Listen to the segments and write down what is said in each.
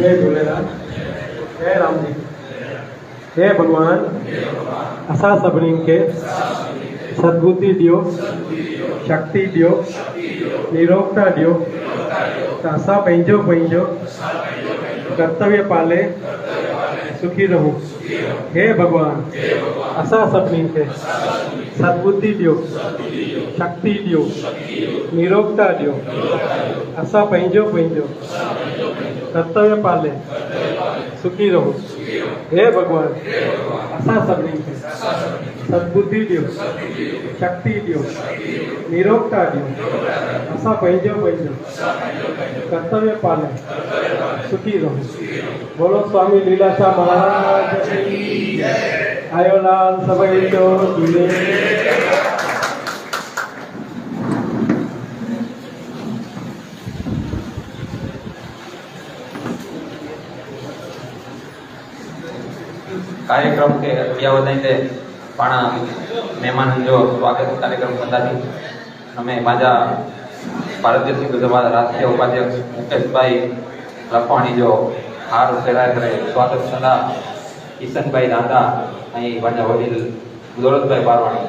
जय झूलेलाल। जय राम जी। हे भगवान, असां सभिनी खे सद्बुद्धि ॾियो, शक्ति ॾियो, निरोगता ॾियो त असां पंहिंजो कर्तव्य पाले सुखी रहूं। हे भगवान, असां सभिनी खे सद्बुद्धि ॾियो, शक्ति ॾियो, निरोगता ॾियो, असां पंहिंजो कर्तव्य पाले सुखी रहूं। हे भगवान, असां सभिनी खे सद्बुद्धि ॾियो, शक्ति ॾियो, निरोगता ॾियो, असां पंहिंजो कर्तव्य पाले सुखी रहूं। बोलो स्वामी लीलाशाह महाराज की जय। आयो लाल सभई जो झूले। कार्यक्रम के अॻियां वधाईंदे पाण महिमाननि जो स्वागत कार्यक्रम कंदासीं। हमें पंहिंजा भारतीय सिंधु सभा राष्ट्रीय उपाध्यक्ष मुकेश भाई लखवाणी जो हार फेराए करे स्वागत कंदा किशन भाई दादा ऐं पंहिंजा वडील दौलत भाई पारवाणी।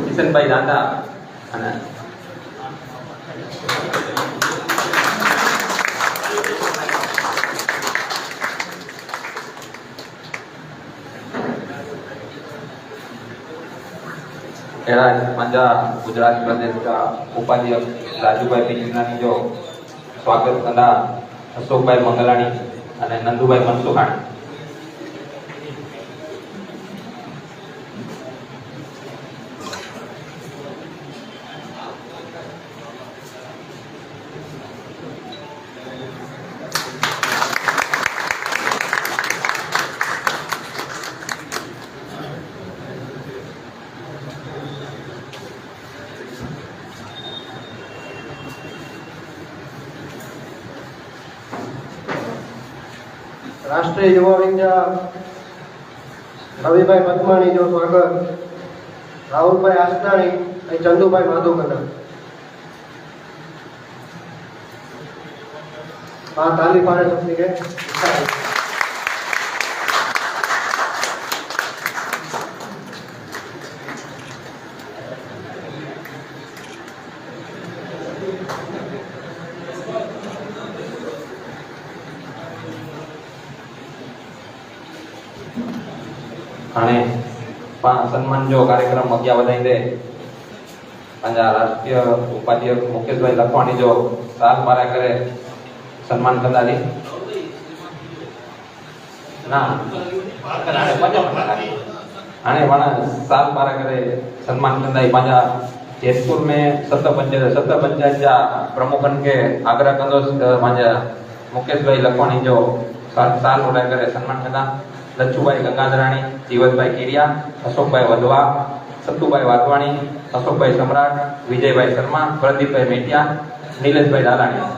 किशन भाई दादा અને एड़ा पंजा गुजरात प्रदेश का उपाध्यक्ष राजू भाई पिंजरानी जो स्वागत कंदा अशोक भाई मंगलानी અને નંદુ ભાઈ મનસુખાણી। राष्ट्रीय युवा विंग रवि भाई पदमाणी जो स्वागत राहुल भाई आसनाणी और चंदू भाई माधोकना। ताली पाड़े सभी के અને સન્માન જો કાર્યક્રમ અગ્યા વધાઈને पंजा राष्ट्रीय उपाध्यक्ष मुकेश भाई लखवाणी जो साल पारा करे सन्मान कंदाली ना आने वाला साल पारा करे सन्मान कंदाई पंजा जयपुर में सत पंचायत जा प्रमुखन के आग्रह कंदोस पंजा मुकेश भाई लखवाणी जो साल उड़ा करे सन्मान कंदा लच्छुभाई गंगाधराणी, जीवतभाई किरिया, अशोक भाई वधवा, सत्तू भाई वाधवाणी, अशोक भाई सम्राट, विजय भाई शर्मा, प्रदीप भाई मेटिया, नीलेश भाई दालाणी।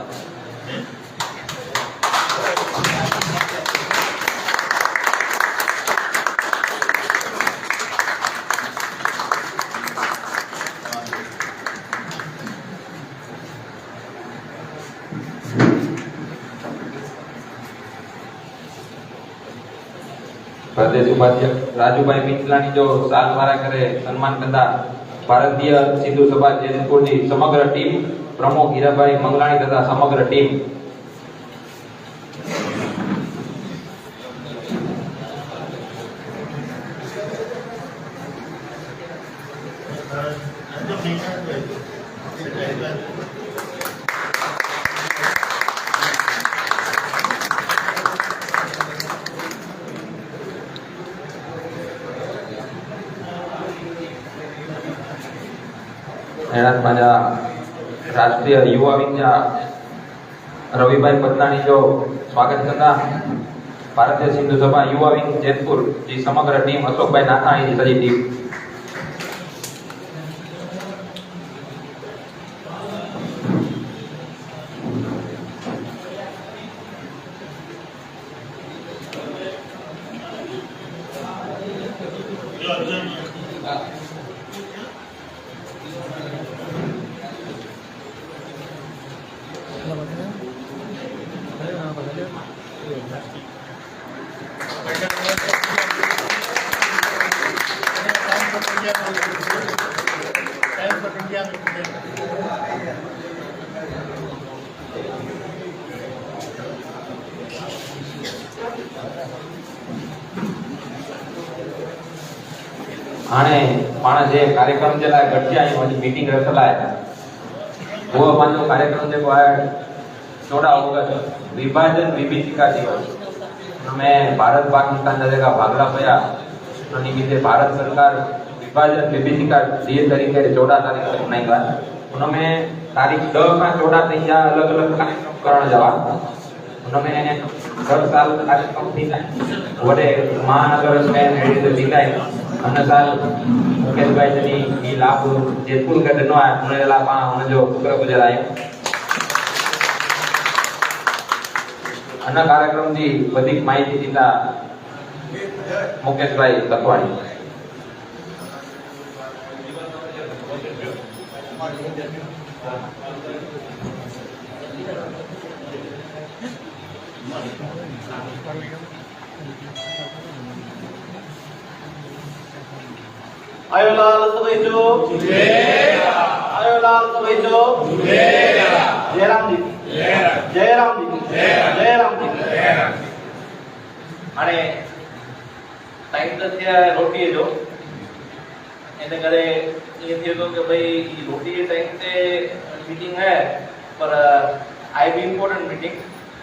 प्रदेश उपाध्यक्ष राजूभाई पिंचलानी जो साल मारा करे सन्मान कंदा भारतीय सिंधु सभा जयपुर की समग्र टीम प्रमुख हीराभाई मंगलाणी तथा समग्र टीम। राष्ट्रीय युवा विंग रवि भाई पदनाणी जो स्वागत करता भारतीय सिंधु सभा युवा विंग जयपुर की समग्र टीम अशोक भाई नाथाणी की सजी टीम। हाणे पाण जे कार्यक्रम जे लाइ गॾिजी आहियूं, अॼु मीटिंग रखियल आहे। उहो पंहिंजो कार्यक्रम जेको आहे 14 अगस्त विभाजन विभीषिका दिवस, हुनमें भारत पाकिस्तान जा जेका भागला पिया उन्हनि खे भारत सरकार विभाजन विभीषिका ॾींहं तरीक़े 14 तारीख़ ते मल्हाईंदो आहे। हुनमें तारीख़ 10 खां 14 ताईं जा अलॻि अलॻि कार्यक्रम करण जा हुनमें हर साल कार्यक्रम थींदा आहिनि। वॾे महानगर में अहिड़ी त थींदा आहिनि। हिन साल मुकेश भाई जनी ही लाभ जेतपुर खे ॾिनो आहे, हुन जे लाइ पाण हुनजो शुक्रगुज़ार आहियूं। हिन कार्यक्रम जी वधीक माहिती ॾींदा मुकेश भाई लखवाणी। आयो लाल सभई जो आयो लाल सभई जो जयराम जी जयराम जी जयराम जी। हाणे टाइम तो थिया रोटी जो, इन करे ये थियो तो कि भाई रोटी के टाइम ते मीटिंग है, पर आई बी इम्पोर्टेंट मीटिंग।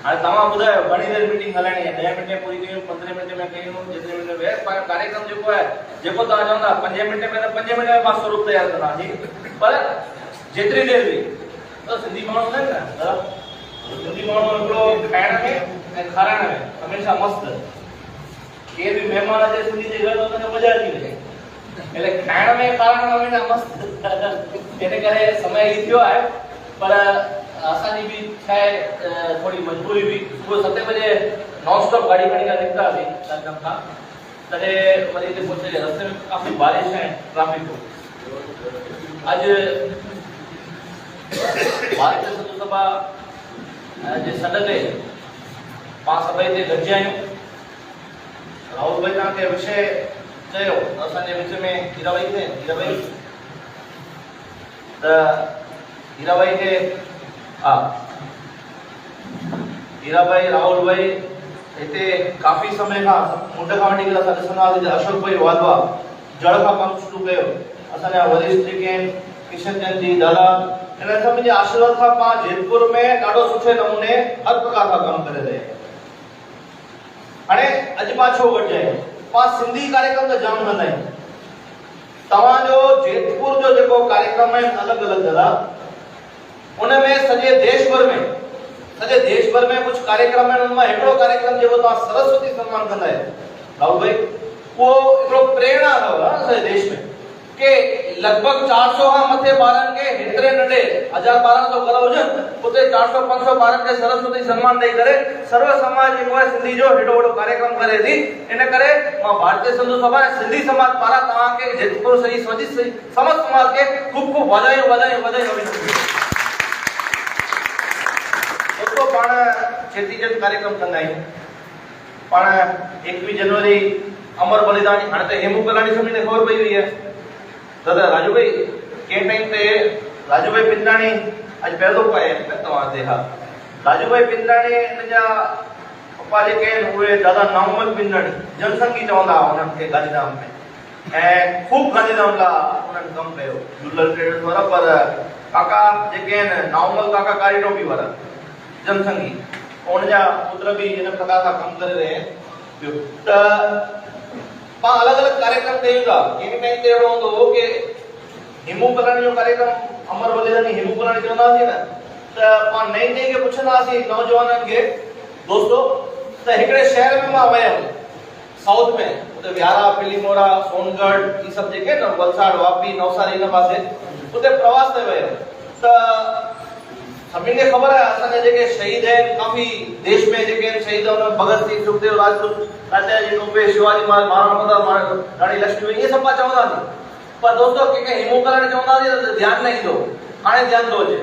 हाणे तव्हां ॿुधायो घणी देर मीटिंग हलाइणी आहे? 10 मिनट पूरी कयूं, 15 मिनट में कयूं, जेतिरे मिनट में कार्यक्रम जेको आहे जेको तव्हां चवंदा 5 मिनट में, त 5 मिनट में मां स्वरूप तयार कंदासीं। पर जेतिरी देर बि त सिंधी माण्हू हूंदा आहिनि न, सिंधी माण्हू हिकिड़ो खाइण में ऐं खाराइण में हमेशह मस्तु। केर बि महिमान अचे सिंधी जे घर, त हुनखे मज़ा अची वञे। એટલે ખાણ में ખારાણ में हमेशा मस्त। इन करे समय ई थियो आहे, पर असांजी बि छाहे थोड़ी मजबूरी हुई। सुबुह 7 बजे नॉन स्टॉप गाड़ी खणी करे निकितासीं कार्यक्रम खां, तॾहिं वरी हिते पहुचे। रस्ते में काफ़ी बारिश ऐं ट्रैफिक हो। अॼु भारतीय संत सभा जे सॾ ते पाण सभई हिते गॾिजी आहियूं। राहुल भाई तव्हांखे विषय चयो, असांजे विच में हीराबाई थे, हीराबाई त हीराबाई खे हा हीराबाई राहुल भाई हिते काफ़ी समय खां मुंड खां वठी करे असां ॾिसंदा हुआसीं। अशोक भाई वाधवा जड़ खां कमु शुरू कयो। असांजा वरिष्ठ जेके आहिनि किशन चंद जी दादा, हिन सभिनी जे आशीर्वाद खां पाण जेतपुर में ॾाढो सुठे नमूने हर प्रकार खां कमु करे रहिया आहियूं। हाणे अॼु पाण छो गॾिजा आहियूं? पाण सिंधी कार्यक्रम त जाम कंदा आहियूं। तव्हांजो जेतपुर जो जेको कार्यक्रम आहे अलॻि अलॻि जगह, उनमें सॼे देश भर में कुछ कार्यक्रम है। उनमें हिकिड़ो कार्यक्रम जेको तव्हां सरस्वती सम्मान कंदा आहियो राहुल भाई, उहो हिकिड़ो प्रेरणा अथव असांजे देश में कि लगभग 400 खां मथे ॿारनि खे हेतिरे नंढे 1000-1200 घर हुजनि, उते 400-500 ॿारनि खे सरस्वती सम्मान ॾेई करे सर्व समाज जेको आहे सिंधी जो हेॾो वॾो कार्यक्रम करे थी। इन करे मां भारतीय संत सभा ऐं सिंधी समाज पारां तव्हांखे जेतपुर सही समस्त समाज खे खूब खूब वाधायूं। दोस्तों, पाण चेटीचंड कार्यक्रम कंदा आहियूं। पाण 21 जनवरी अमर बलिदानी, हाणे त हेमू कलाणी सभिनी खे ख़बर पई हुई आहे। दादा राजू भाई कंहिं टाइम ते राजू भाई पिंडाणी अॼु पहिरियों दफ़ो आया आहिनि तव्हां ते? हा, राजू भाई पिंडाणी हिन जा पप्पा जेके आहिनि उहे दादा नामल पिंडाणी जनसंघी चवंदा हुआ उन्हनि खे गांधीधाम में, ऐं खूब गांधीधाम लाइ उन्हनि कमु कयो झूलल ट्रेडर्स वारा। पर काका जेके आहिनि नामल काका कारी टोपी वारा जनसंघी, उनजा पुत्र भी इन प्रकार का कम करे रहे हैं। त पाण अलग अलग कार्यक्रम कयूं था। कंहिं टाइम ते अहिड़ो हूंदो हो कि हेमू कलाणी जो कार्यक्रम अमर बलिदानी हेमू कलाणी चवंदासीं न, त पाण नई नई खे पुछंदासीं नौजवाननि खे, दोस्तों त हिकिड़े शहर में मां वियुमि साउथ में, उते व्यारा पिलीमोरा सोनगढ़ ये सब जेके न वलसाड़ वापी नवसारी इन पासे उते प्रवास ते वियुमि। त सभिनी खे ख़बर आहे असांजा जेके शहीद आहिनि काफ़ी देश में जेके आहिनि शहीद, हुन भगत सिंह सुखदेव राजपूत तात्याजी टोपे शिवाजी महाराज महाराणा प्रताप राणी लक्ष्मी ये सब पाण चवंदासीं। पर दोस्तों कंहिंखे हेमू कलाणी चवंदासीं त ध्यानु न ईंदो। हाणे ध्यानु थो अचे।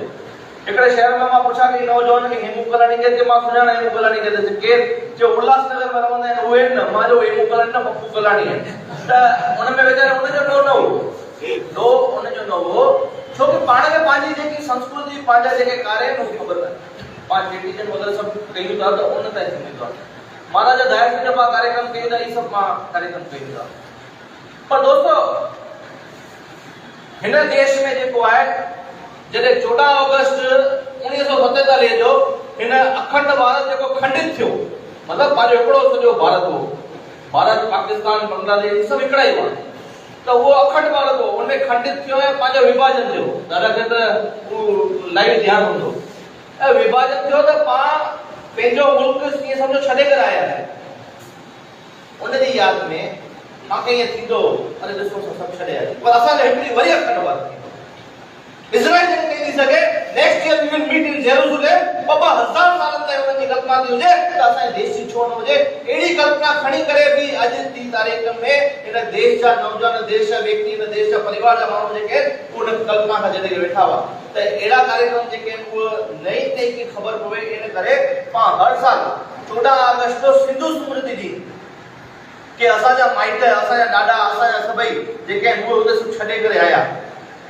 हिकिड़े शहर में मां पुछां कि नौजवान खे हेमू कलाणी के मां सुञाणा हेमू कलाणी के केर जो उल्हासनगर में रहंदा आहिनि उहे न मां जो हेमू कलाणी न पप्पू कलाणी आहिनि त उन में वीचारे उनजो नो हो उनजो न हो छो कि पाण खे पंहिंजी जेकी संस्कृति पंहिंजा जेके कार्य आहिनि उहे ख़बर आहे पाण चेटीचंड वग़ैरह सभु कयूं था त उन ताईं थींदो आहे महाराजा दया सिंह जा कार्यक्रम कयूं था इहे सभु मां कार्यक्रम कयूं था पर दोस्तो हिन देश में जेको आहे जॾहिं 14 अगस्त 1947 जो हिन अखंड भारत जेको खंडित थियो मतलब पंहिंजो हिकिड़ो सॼो भारत हो भारत पाकिस्तान बांग्लादेश सभु हिकिड़ा ई हुआ त उहो अखंड भारत हो उनमें खंडित थियो ऐं पंहिंजो विभाजन थियो दादा खे त उहो लाइव ध्यानु हूंदो ऐं विभाजन थियो त पाण पंहिंजो मुल्क कीअं सम्झो छॾे करे आया आहियूं उनजी यादि में मूंखे ईअं थींदो अरे ॾिसो सभु छॾे आया पर असांखे हिकिड़ी वरी अखंड भारत थी इज़राइल जन कही थी सके next year we will meet in Jerusalem 2000 सालनि ताईं उन्हनि जी कल्पना थी हुजे त असांजे देश जी छो न हुजे अहिड़ी कल्पना खणी करे बि अॼु जी तारीख़ में हिन देश जा नौजवान देश जा व्यक्ति हिन देश जा परिवार जा माण्हू जेके उन कल्पना खां जॾहिं वेठा हुआ त अहिड़ा कार्यक्रम जेके उहे नई नई की ख़बर पवे इन करे पाण हर साल 14 अगस्त जो सिंधु स्मृति जी कि असांजा माइट असांजा ॾाॾा असांजा सभई जेके उहे उते सभु छॾे करे आया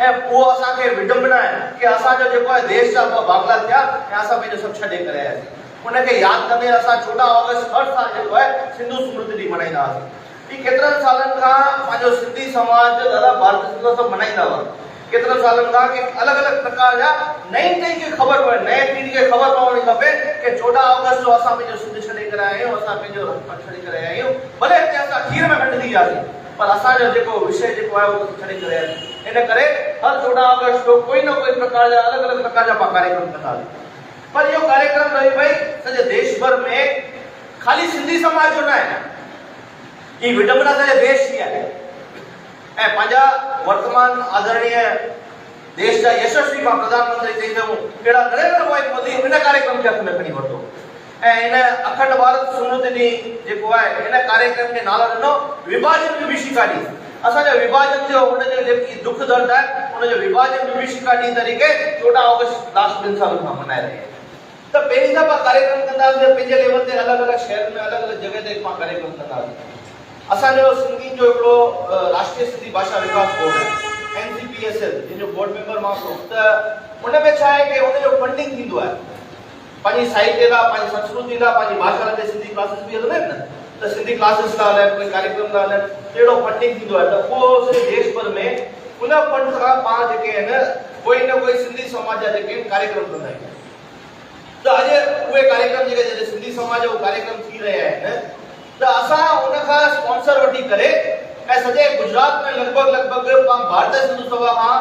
ऐं उहो असांखे विडंबना आहे कि असांजो जेको आहे देश जा भागला थिया ऐं असां पंहिंजो सभु छॾे करे आयासीं उनखे यादि कंदे असां 14 अगस्त हर साल जेको आहे सिंधु स्मृति ॾींहुं मल्हाईंदा हुआसीं ही केतिरनि सालनि खां पंहिंजो सिंधी समाज दादा भारत सिंधु सभु मल्हाईंदा हुआ केतिरनि सालनि खां कि अलॻि अलॻि प्रकार जा नई नई खे ख़बर पवे नए पीढ़ी खे ख़बर पवणी खपे कि 14 अगस्त जो असां पंहिंजो सिंध छॾे करे आया आहियूं असां पंहिंजो छॾे करे आया आहियूं भले हिते असां खीर में खंड थी वियासीं पर असांजो जेको विषय जेको आहे उहो छॾे करे आया आहियूं इन करे हर 14 अगस्त जो कोई न कोई प्रकार जा अलॻि अलॻि प्रकार जा कार्यक्रम कंदा आहियूं पर इहो कार्यक्रम रही भई सॼे देश भर में खाली सिंधी समाज जो न आहे ही विडंबना सॼे देश जी आहे ऐं पंहिंजा वर्तमान आदरणीय देश जा यशस्वी प्रधानमंत्री चई सघूं अहिड़ा नरेंद्र भाई मोदी इन कार्यक्रम खे हथ में खणी वरितो ऐं इन अखंड भारत स्मृति ॾींहुं जेको आहे इन कार्यक्रम खे नालो ॾिनो विभाजन विभीषिका ॾींहुं असांजो विभाजन थियो उनजो जेकी दुख दर्द आहे उनजो विभाजन विभीषिका ॾींहुं तरीक़े 14 अगस्त लास्ट 2 सालनि खां मल्हाए रहिया आहियूं त पहिरीं दफ़ा कार्यक्रम कंदासीं पंहिंजे लेवल ते अलॻि अलॻि शहर में अलॻि अलॻि जॻह ते पाण कार्यक्रम कंदासीं असांजो सिंधी जो हिकिड़ो राष्ट्रीय सिंधी भाषा विकास बोर्ड आहे NCPSL जंहिंजो बोर्ड मेंबर मां आहियां त उन में छा आहे कि उनजो फंडिंग थींदो आहे पंहिंजी साहित्य लाइ पंहिंजी संस्कृति लाइ पंहिंजी भाषा लाइ सिंधी क्लासिस बि हलंदा आहिनि न त सिंधी क्लासिस लाइ हलाए कोई कार्यक्रम लाइ हलाए अहिड़ो फंडिंग थींदो आहे त उहो सॼे देश भर में उन फंड सां पाण जेके आहिनि कोई न कोई सिंधी समाज जा जेके कार्यक्रम कंदा आहियूं त अॼु उहे कार्यक्रम जेके जॾहिं सिंधी समाज जो कार्यक्रम थी रहिया आहिनि त असां उन खां स्पॉन्सर वठी करे ऐं सॼे गुजरात में लॻभॻि भारतीय सिंधु सभा खां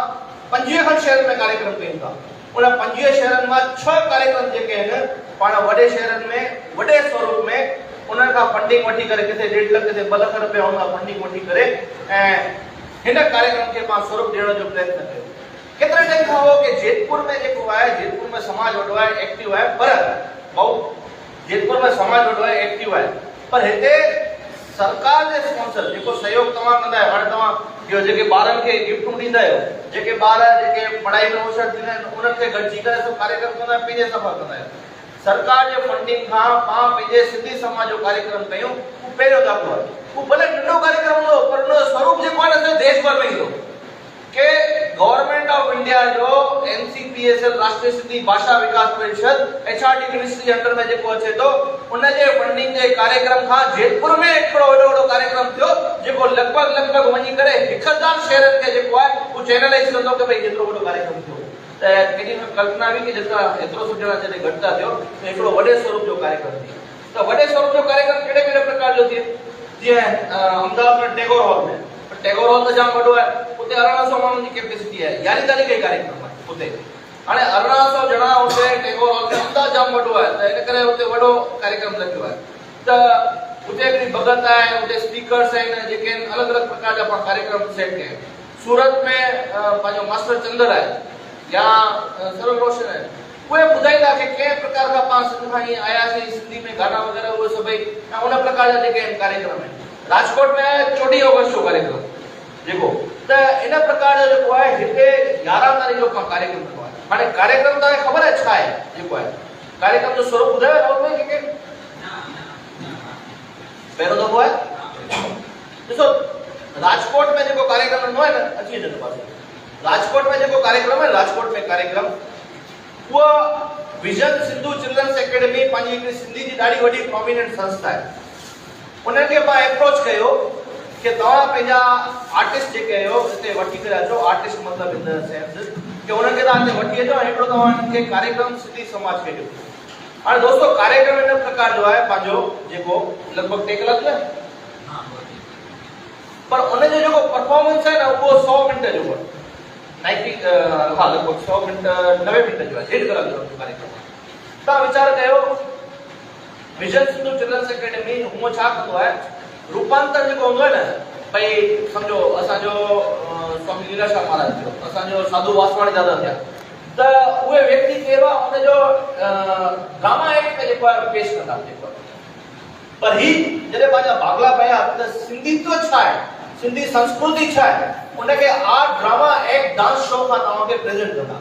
25 खनि शहरनि में कार्यक्रम कयूं था उन 25 शहरनि मां 6 कार्यक्रम जेके आहिनि पाण वॾे शहरनि में वॾे स्वरूप में उन्हनि खां फंडिंग वठी करे किथे 1.5 लख किथे 2 लख रुपया उन खां फंडिंग वठी करे ऐं हिन कार्यक्रम खे पाण स्वरूप ॾियण जो प्रयत्न कयो केतिरे टाइम खां हो कि जेतपुर में जेको आहे जेतपुर में समाज वॾो आहे एक्टिव आहे पर भाऊ जेतपुर में समाज वॾो आहे एक्टिव आहे पर हिते सरकार जे स्पॉन्सर जेको सहयोग तव्हां कंदा आहियो हाणे तव्हां इहो जेके ॿारनि खे गिफ्टूं ॾींदा आहियो जेके ॿार जेके पढ़ाई में होशियार थींदा आहिनि उन्हनि खे गॾिजी करे सभु कार्यक्रम कंदा आहियो पंहिंजे सफ़ा कंदा आहियो सरकार जे फंडिंग खां पाण पंहिंजे सिंधी समाज जो कार्यक्रम कयूं उहो पहिरियों दफ़ो आहे उहो भले नंढो कार्यक्रम हूंदो पर उनजो स्वरूप जेको आहे न सॼे देश भर में ईंदो कि गवर्नमेंट ऑफ इंडिया जो NCPSL राष्ट्रीय सिंधी भाषा विकास परिषद HRD मिनिस्ट्री अंडर में जेको अचे थो उनजे फंडिंग जे कार्यक्रम खां जेतपुर में हिकिड़ो वॾो कार्यक्रम थियो जेको लॻभॻि वञी करे 1000 शहरनि खे जेको आहे उहो चैनलाइज़ कंदो कि भई जेतिरो वॾो कार्यक्रम थियो त केॾी कल्पना हुई कि जेतिरा एतिरो सुठो जॾहिं घटि था थियो त हिकिड़ो वॾे स्वरूप जो कार्यक्रम थियो त वॾे स्वरूप जो कार्यक्रम कहिड़े कहिड़े प्रकार जो थिए जीअं अहमदाबाद में टैगोर हॉल में टैगोर हॉल त जाम वॾो आहे उते 1800 माण्हुनि जी कैपेसिटी आहे 11 तारीख़ जो कार्यक्रम आहे उते हाणे 1800 ॼणा उते टैगोर हॉल में अहमदाबाद जाम वॾो आहे त इन करे उते वॾो कार्यक्रम लॻियो आहे त उते हिकिड़ी भॻत आहे उते स्पीकर्स आहिनि जेके अलॻि अलॻि प्रकार जा पाण कार्यक्रम सेट कया आहिनि सूरत में पंहिंजो मास्टर चंदर आहे या सरल रोशन आहे उहे ॿुधाईंदा कि कंहिं प्रकार खां पाण सिंध खां ईअं आयासीं सिंधी में गाना वग़ैरह उहे सभई ऐं उन प्रकार जा जेके आहिनि कार्यक्रम आहिनि राजकोट में 24 अगस्त जो कार्यक्रम जेको त इन प्रकार जो जेको आहे हिते 11 तारीख़ जो कार्यक्रम कंदो आहे हाणे कार्यक्रम तव्हांखे ख़बर आहे छा आहे जेको आहे कार्यक्रम जो स्वरूप ॿुधायो राहुल भाई के पहिरों दफ़ो आहे ॾिसो राजकोट में जेको कार्यक्रम हूंदो आहे न अची वञो पासे राजकोट में जेको कार्यक्रम आहे राजकोट में कार्यक्रम उहा विजन सिंधु चिल्ड्रन्स एकेडमी पंहिंजी हिकिड़ी सिंधी जी ॾाढी वॾी प्रोमिनेंट संस्था आहे उन्हनि खे मां अप्रोच कयो कि तव्हां पंहिंजा आर्टिस्ट जेके आहियो हिते वठी करे अचो आर्टिस्ट मतिलबु इन द सेंस कि उन्हनि खे तव्हां हिते वठी अचो हिकिड़ो तव्हां हिननि खे कार्यक्रम सिंधी समाज खे ॾियो हाणे दोस्तो कार्यक्रम इन प्रकार जो आहे पंहिंजो जेको लॻभॻि 3 कलाक न पर उनजो जेको परफॉर्मेंस आहे न उहो 100 मिंट जो आहे 90 हा लॻभॻि 100 मिंट 90 मिंट जो आहे 1.5 कलाक जो कार्यक्रम तव्हां वीचार कयो विजन सिंधु चिल्ड्रन्स एकेडमी हूअं छा कंदो आहे रूपांतर जेको हूंदो आहे न भई सम्झो असांजो स्वामी लीलाशाह महाराज थियो असांजो साधू वासवाणी दादा थिया त उहे व्यक्ति केवा उनजो ड्रामा एक्ट में जेको आहे पेश कंदा जेको पर ही जॾहिं पंहिंजा भागला पिया त सिंधीत्व छा आहे सिंधी संस्कृति छा आहे उनखे art drama act dance show खां तव्हांखे प्रेज़ेंट कंदा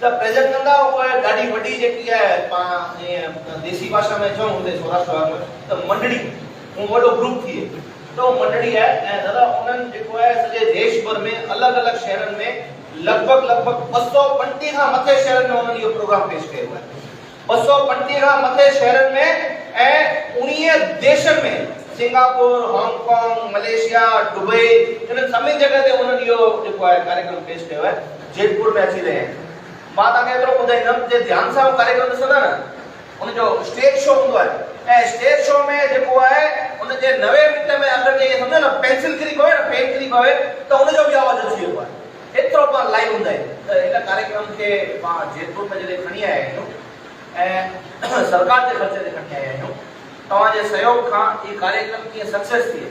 त प्रेज़ेंट कंदा उहा ॾाढी वॾी जेकी आहे पाण जीअं देसी भाषा में चऊं हुते सौराष्ट्र में त मंडड़ी उहो वॾो ग्रुप थिए तो मंडड़ी है ऐं दादा उन्हनि जेको आहे सॼे देश भर में अलॻि अलॻि शहरनि में लॻभॻि 235 खां मथे शहरनि में उन्हनि इहो प्रोग्राम पेश कयो आहे 235 खां मथे शहरनि में ऐं 19 देशनि में सिंगापुर हांगकांग मलेशिया दुबई इन सभिनी जॻह ते उन्हनि इहो जेको आहे कार्यक्रम पेश कयो आहे जयपुर में अची रहिया आहिनि मां तव्हांखे एतिरो ॿुधाईंदुमि जे ध्यान सां कार्यक्रम ॾिसंदा न उनजो स्टेज शो हूंदो आहे ऐं स्टेज शो में जेको आहे उनजे 90 मिंट में अगरि जे सम्झो न पेंसिल किरी पवे न पेन किरी पवे त उनजो बि आवाज़ अची वेंदो आहे एतिरो पाण लाइव हूंदा आहिनि त इन कार्यक्रम खे मां जयपुर में जॾहिं खणी आया आहियूं ऐं सरकार जे ख़र्चे ते खणी आया आहियूं तव्हांजे सहयोग खां इहो कार्यक्रम कीअं सक्सेस थिए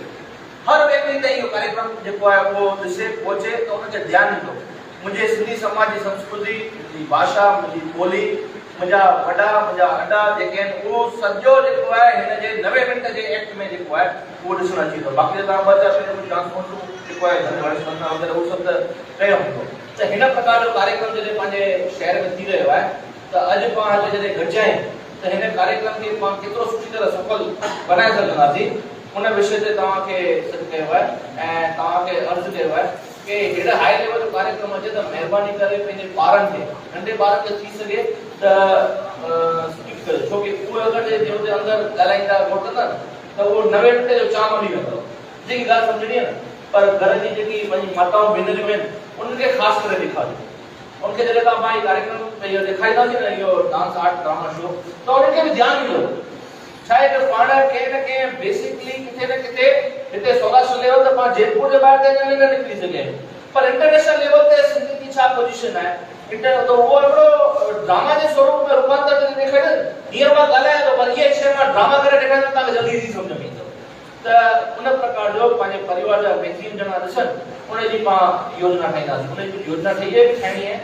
हर व्यक्ति ते इहो कार्यक्रम जेको आहे उहो ॾिसे पहुचे त उनखे ध्यानु ॾींदो मुंहिंजे सिंधी समाज जी संस्कृति मुंहिंजी भाषा मुंहिंजी ॿोली मुंहिंजा वॾा मुंहिंजा अॾा जेके आहिनि उहो सॼो जेको आहे हिन जे 90 मिंट जे एक्ट में जेको आहे उहो ॾिसणु अची वेंदो बाक़ी तव्हां 2 चार मिंट ट्रांसपोर्ट जेको आहे वग़ैरह उहो सभु त कयो हूंदो त हिन प्रकार जो कार्यक्रम जॾहिं पंहिंजे शहर में थी रहियो आहे त अॼु पाण जॾहिं गॾिजा आहियूं त हिन कार्यक्रम खे पाण केतिरो सुठी तरह सफल बनाए सघंदासीं उन विषय ते तव्हांखे सॾु कयो आहे ऐं तव्हांखे अर्ज़ु कयो आहे कि हेॾा हाई लेवल जो कार्यक्रम अचे त महिरबानी करे पंहिंजे ॿारनि खे नंढे ॿारनि खे थी सघे त स्पीक कयो छो कि उहे अगरि जे हुते अंदरि ॻाल्हाईंदा मोटंदा त उहो 90 मिंट जो चाम हली वेंदो जेकी ॻाल्हि सम्झणी आहे न पर घर जी जेकी पंहिंजी माताऊं भेनरियूं आहिनि उन्हनि खे ख़ासि करे ॾेखारियो उनखे जॾहिं तव्हां पाण कार्यक्रम इहो ॾेखारींदासीं न इहो डांस आर्ट ड्रामा शो त उन्हनि खे बि ध्यानु ॾींदो छा आहे कि पाण कंहिं न कंहिं बेसिकली किथे न किथे हिते सौराष्ट्र लेवल त पाण जयपुर जे ॿाहिरि त न निकिरी सघे पर इंटरनेशनल लेवल ते सिंधी जी छा पोजीशन आहे इंटर तो उहो हिकिड़ो ड्रामा जे स्वरूप में रूपांतर करे ॾेखारे हींअर मां ॻाल्हायां थो पर इहा शइ मां ड्रामा करे ॾेखारियां त तव्हांखे जल्दी ई सम्झ में ईंदो त उन प्रकार जो पंहिंजे परिवार जा बहितरीन ॼणा ॾिसनि उनजी पाण योजना ठाहींदासीं उनजी योजना ठही आहे ठाहिणी आहे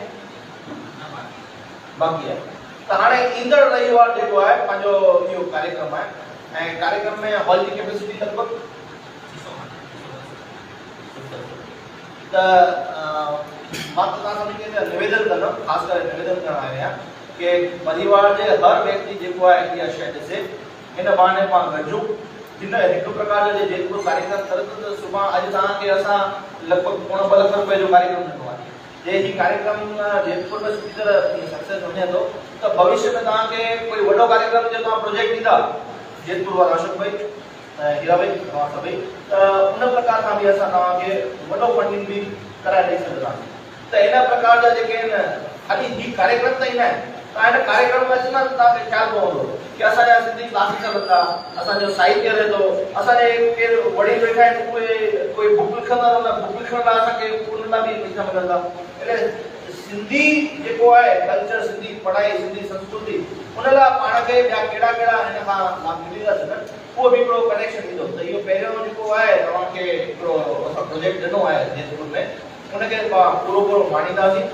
बाक़ी आहे त हाणे ईंदड़ रविवार जेको आहे पंहिंजो इहो कार्यक्रम आहे ऐं कार्यक्रम में हॉल जी कैपेसिटी लॻभॻि त मां त तव्हां सभिनी खे निवेदन कंदुमि ख़ासि करे निवेदन करणु आया आहियां कि परिवार जे हर व्यक्ति जेको आहे इहा शइ ॾिसे हिन बहाने पाण गॾिजूं हिन हिकु प्रकार जो जेको कार्यक्रम करे त सुभाणे अॼु तव्हांखे असां लॻभॻि ₹2.25 लख जो कार्यक्रम ॾिनो आहे जे ही कार्यक्रम जयपुर में सुठी तरह सक्सेस वञे थो त भविष्य में तव्हांखे कोई वॾो कार्यक्रम जो तव्हां प्रोजेक्ट ॾींदा जयपुर वारा अशोक भाई हीरा भाई तव्हां सभई त उन प्रकार सां बि असां तव्हांखे वॾो फंडिंग बि कराए ॾेई सघंदासीं त हिन प्रकार जा जेके आहिनि ख़ाली ही कार्यक्रम त ई न आहिनि तव्हां हिन कार्यक्रम में अचंदा त तव्हांखे ख़्यालु पवंदो कि असांजा सिंधी क्लासिकल हूंदा असांजो साहित्य रहे थो असांजे केरु वॾी वेठा आहिनि उहे कोई बुक लिखंदा रहंदा बुक लिखण लाइ असांखे उन लाइ बि पैसा मिलंदा सिंधी जेको आहे कल्चर सिंधी पढ़ाई सिंधी संस्कृति उन लाइ पाण खे ॿिया कहिड़ा कहिड़ा हिन खां लाभ मिली था सघनि उहो बि हिकिड़ो कनेक्शन ईंदो त इहो पहिरियों जेको आहे तव्हांखे हिकिड़ो असां प्रोजेक्ट ॾिनो आहे जयपुर में उनखे पाण पूरो माणींदासीं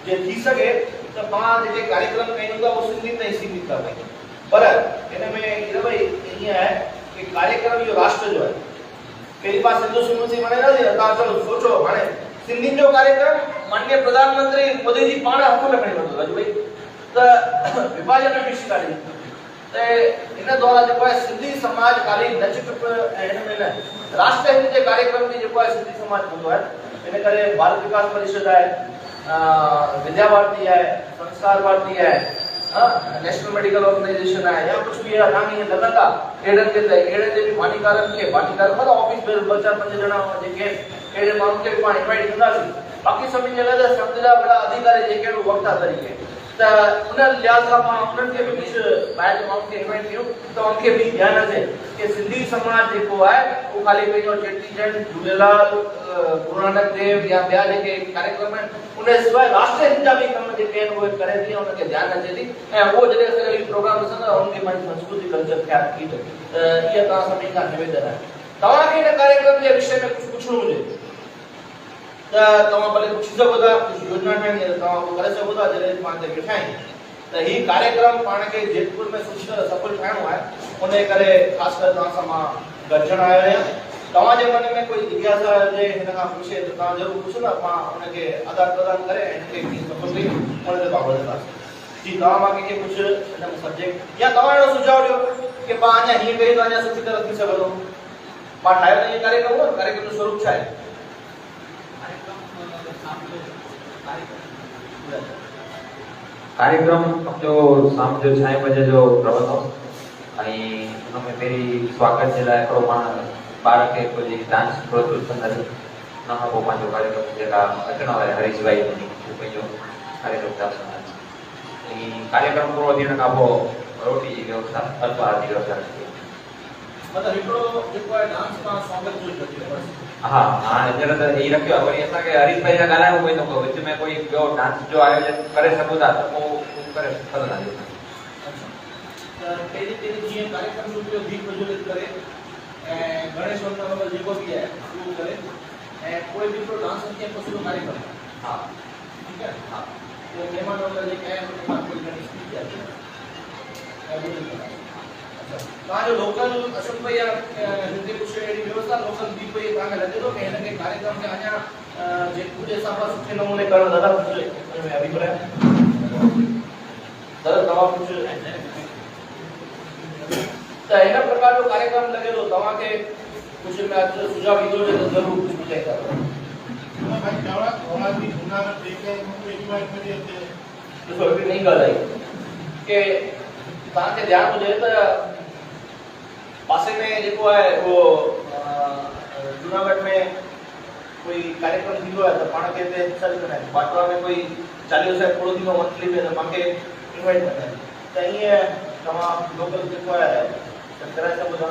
जे थी सघे त पाण जेके कार्यक्रम कयूं था उहो सिंधी ताईं सीमित था कयूं पर हिन में भई ईअं आहे कि कार्यक्रम इहो राष्ट्र जो आहे पहिरीं पाण सिंधु स्मृति मल्हाईंदासीं न तव्हां चलो सोचो हाणे सिंधियुनि जो कार्यक्रम माननीय प्रधानमंत्री मोदी जी पाण हथ में खणी वरितो राजू भाई त विभाजन में मिशी काढी त इन द्वारा जेको आहे सिंधी समाज ख़ाली नच टुप ऐं हिन में न राष्ट्र हित जे कार्यक्रम बि जेको आहे सिंधी समाज कंदो आहे। इन करे भारत विकास परिषद आहे, विद्या भारती आहे, संस्कार भारती आहे, नेशनल मेडिकल ऑर्गेनाइजेशन आहे या कुछ भी आहे नामी लॻंदा अहिड़नि खे त अहिड़े जे बि भाटीकारनि खे मतिलबु ऑफिस में ॿ चारि पंज ॼणा जेके अहिड़े माण्हुनि खे बि पाण इनवाइट कंदासीं। बाक़ी सभिनी जॻह ते सम्झंदा वॾा अधिकारी जेके आहिनि वक्ता तरीक़े त उन लिहाज़ सां मां उन्हनि खे बि कुझु ॿाहिरि जे माण्हुनि खे इनवाइट कयूं त उनखे बि ध्यानु अचे कि सिंधी समाज जेको आहे उहो ख़ाली पंहिंजो चेटीचंड, झूलेलाल, गुरु नानक देव या ॿिया जेके कार्यक्रम आहिनि उन सवाइ राष्ट्र हित जा बि कम जेके आहिनि उहे करे थी, उनखे ध्यानु अचे थी ऐं उहो जॾहिं असां इहो प्रोग्राम ॾिसंदा उनखे पंहिंजी संस्कृति कल्चर ख्याल थी थो। त इहा तव्हां सभिनी खां निवेदन आहे। तव्हांखे हिन कार्यक्रम जे विषय में कुझु पुछणो हुजे त तव्हां भले पुछी सघो था, कुझु योजना ठाहिणी आहे त तव्हां उहो करे सघो था जॾहिं पाण ते वेठा आहियूं। त हीउ कार्यक्रम पाण खे जेतपुर में सुठी तरह सफल ठाहिणो आहे, उन करे ख़ासि करे तव्हां सां मां गॾिजण आयो आहियां। तव्हांजे मन में कोई जिज्ञासा हुजे हिन खां पुछे त तव्हां ज़रूरु पुछंदा, मां उनखे आदान प्रदान करे ऐं हिनखे कीअं सफल कई उन ते पाण वधंदासीं। जी तव्हां मां कंहिंखे कुझु हिन में सब्जेक्ट या तव्हां अहिड़ो सुझाव ॾियो कि पाण अञा हीअं कयूं त अञा सुठी तरह थी सघंदो। पाण ठाहियो त इहो कार्यक्रम हो, कार्यक्रम जो स्वरूप छा आहे? कार्यक्रम जो शाम जो 6 बजे जो रहंदो ऐं हुन में पहिरीं स्वागत जे लाइ हिकिड़ो पाण ॿार खे कुझु डांस प्रस्तुत कंदासीं। हुन खां पोइ पंहिंजो कार्यक्रम जेका अचण वारा हरीश भाई हू पंहिंजो कार्यक्रम चालू कंदासीं ऐं कार्यक्रम पूरो थियण खां पोइ रोटी जी व्यवस्था, अल्पाहार जी व्यवस्था रखी। मतलब हिकिड़ो जेको आहे डांस मां स्वागत जो रखियो आहे। हा, हाणे जॾहिं त ई रखियो आहे, वरी असांखे हरीश भाई सां ॻाल्हाइणो पवंदो को विच में कोई ॿियो डांस जो आयोजन करे सघूं था त पोइ करे सघंदासीं। त पहिरीं जीअं कार्यक्रम शुरू थियो दीप प्रज्वलित करे ऐं गणेश वंदना जेको बि आहे शुरू करे ऐं कोई बि हिकिड़ो डांस कीअं पसंदि कार्यक्रम। हा ठीकु आहे। हा तो महिमान वग़ैरह जेके आहिनि उनखे मां कोई घणी स्पीच आहे तव्हांजो लोकल असम भाई हिते कुझु अहिड़ी व्यवस्था लोकल बि कोई तव्हांखे लॻे थो कि हिनखे कार्यक्रम खे अञा जेको जे हिसाब सां सुठे नमूने करणु दादा कुझु हिन में अभिप्राय दादा तव्हां कुझु त हिन प्रकार जो कार्यक्रम लॻे थो तव्हांखे कुझु में अॼु सुझाव ईंदो हुजे त ज़रूरु कुझु ॿुधाईंदा। ॾिसो हिकिड़ी नई ॻाल्हि आई कि तव्हांखे ध्यानु हुजे त पासे में जेको आहे उहो जूनागढ़ में कोई कार्यक्रम थींदो आहे त पाण खे हिते हिस्सा ॾींदा आहिनि। बाटवा में कोई 40 साल पूरो थींदो मंथली में त मूंखे इनवाइट कंदा आहिनि। त ईअं तव्हां लोकल जेको आहे कराए सघो था।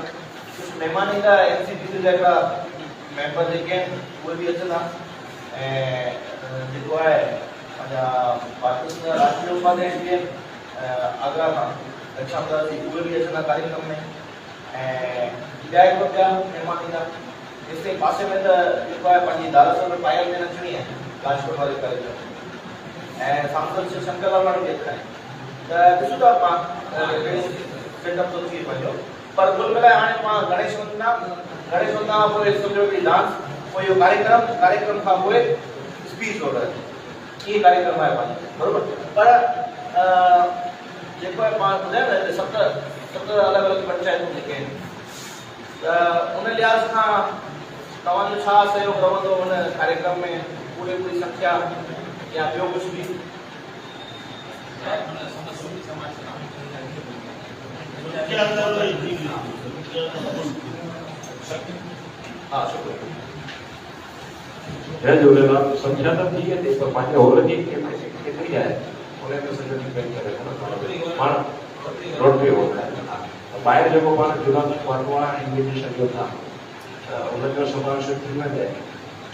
कुझु महिमान ईंदा एनसीपीसी जा हिकिड़ा मेंबर जेके आहिनि उहे बि अचंदा ऐं जेको आहे पंहिंजा भाजपा राष्ट्रीय उपाध्यक्ष बि आहिनि आगरा खां रक्षा प्रधान उहे बि अचंदा कार्यक्रम में ऐं ॿिया महिमान ईंदा। जेसिताईं पासे में त जेको आहे पंहिंजी दारसर में पायल में नचणी आहे राजकोट वारे कार्यक्रम ऐं सांसद श्री शंकर लालवाणी बि अचंदा आहिनि। त ॾिसूं था पाण सेटअप थो थिए पंहिंजो, पर कुल मिलाए हाणे मां गणेश वंदना खां पोइ सम्झो कि डांस, पोइ इहो कार्यक्रम खां पोइ स्पीच ऑर्डर, इहे कार्यक्रम आहे पंहिंजो बराबरि। पर जेको आहे पाण ॿुधायो न सत अलॻि अलॻि पंचायतूं जेके आहिनि त उन लिहाज़ खां तव्हांजो छा सहयोग रहंदो हुन कार्यक्रम में, पूरी संख्या या ॿियो कुझु बि? हा शुक्रिया। जय झूलेलाल। सम्झा त थी वेंदी पर पंहिंजे हॉल जी कैपेसिटी केतिरी आहे उन ते सॼो डिपेंड करे थो पाण रोटरी हॉल आहे। ॿाहिरि जेको पाण जूनागढ़ वाटवा ऐं इन्विटेशन ॾियो था त उनजो समावेश थी वञे